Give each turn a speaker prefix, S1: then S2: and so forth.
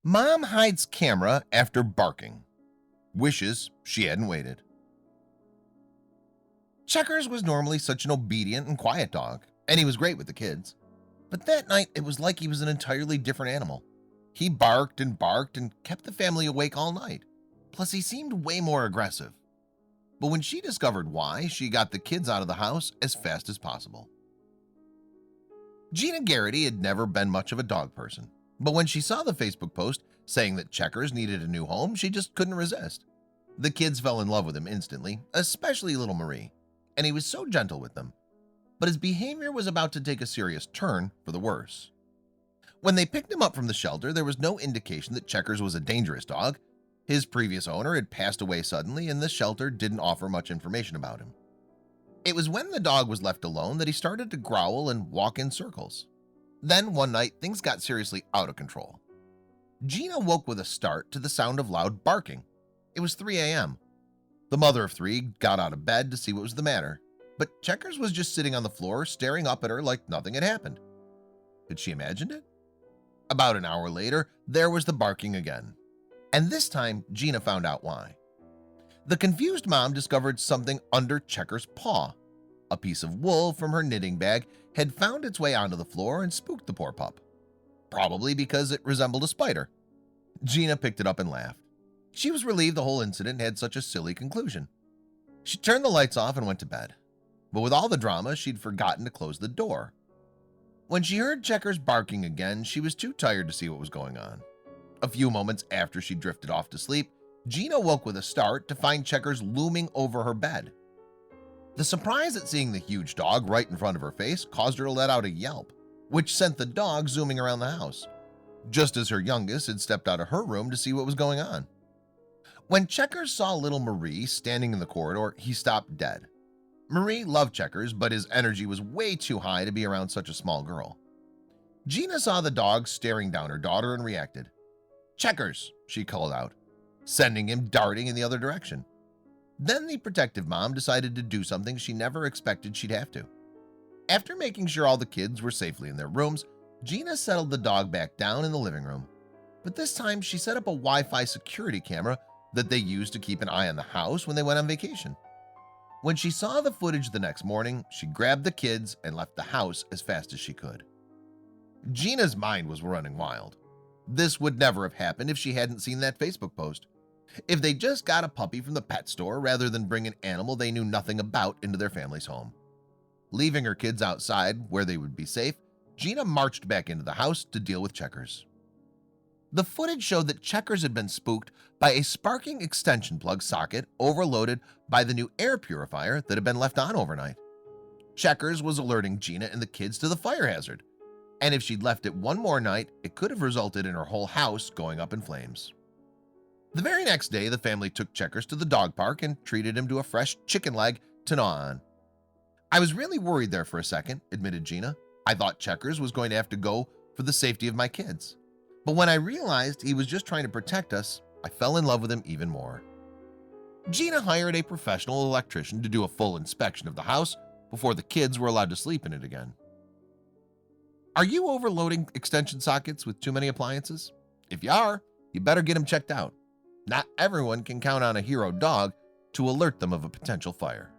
S1: Mom hides camera after barking. Wishes she hadn't waited. Checkers was normally such an obedient and quiet dog, and he was great with the kids. But that night, it was like he was an entirely different animal. He barked and kept the family awake all night. Plus, he seemed way more aggressive. But when she discovered why, she got the kids out of the house as fast as possible. Gina Garrity had never been much of a dog person, but when she saw the Facebook post saying that Checkers needed a new home, she just couldn't resist. The kids fell in love with him instantly, especially little Marie, and he was so gentle with them. But his behavior was about to take a serious turn for the worse. When they picked him up from the shelter, there was no indication that Checkers was a dangerous dog. His previous owner had passed away suddenly, and the shelter didn't offer much information about him. It was when the dog was left alone that he started to growl and walk in circles. Then one night, things got seriously out of control. Gina woke with a start to the sound of loud barking. It was 3 a.m. The mother of three got out of bed to see what was the matter, but Checkers was just sitting on the floor staring up at her like nothing had happened. Had she imagined it? About an hour later, there was the barking again. And this time, Gina found out why. The confused mom discovered something under Checkers' paw. A piece of wool from her knitting bag had found its way onto the floor and spooked the poor pup. Probably because it resembled a spider. Gina picked it up and laughed. She was relieved the whole incident had such a silly conclusion. She turned the lights off and went to bed. But with all the drama, she'd forgotten to close the door. When she heard Checkers barking again, she was too tired to see what was going on. A few moments after she drifted off to sleep, Gina woke with a start to find Checkers looming over her bed. The surprise at seeing the huge dog right in front of her face caused her to let out a yelp, which sent the dog zooming around the house, just as her youngest had stepped out of her room to see what was going on. When Checkers saw little Marie standing in the corridor, he stopped dead. Marie loved Checkers, but his energy was way too high to be around such a small girl. Gina saw the dog staring down her daughter and reacted. "Checkers," she called out, sending him darting in the other direction. Then the protective mom decided to do something she never expected she'd have to. After making sure all the kids were safely in their rooms, Gina settled the dog back down in the living room. But this time she set up a Wi-Fi security camera that they used to keep an eye on the house when they went on vacation. When she saw the footage the next morning, she grabbed the kids and left the house as fast as she could. Gina's mind was running wild. This would never have happened if she hadn't seen that Facebook post. If they just got a puppy from the pet store rather than bring an animal they knew nothing about into their family's home. Leaving her kids outside where they would be safe, Gina marched back into the house to deal with Checkers. The footage showed that Checkers had been spooked by a sparking extension plug socket overloaded by the new air purifier that had been left on overnight. Checkers was alerting Gina and the kids to the fire hazard, and if she'd left it one more night, it could have resulted in her whole house going up in flames. The very next day, the family took Checkers to the dog park and treated him to a fresh chicken leg to gnaw on. "I was really worried there for a second," admitted Gina. "I thought Checkers was going to have to go for the safety of my kids. But when I realized he was just trying to protect us, I fell in love with him even more." Gina hired a professional electrician to do a full inspection of the house before the kids were allowed to sleep in it again. Are you overloading extension sockets with too many appliances? If you are, you better get them checked out. Not everyone can count on a hero dog to alert them of a potential fire.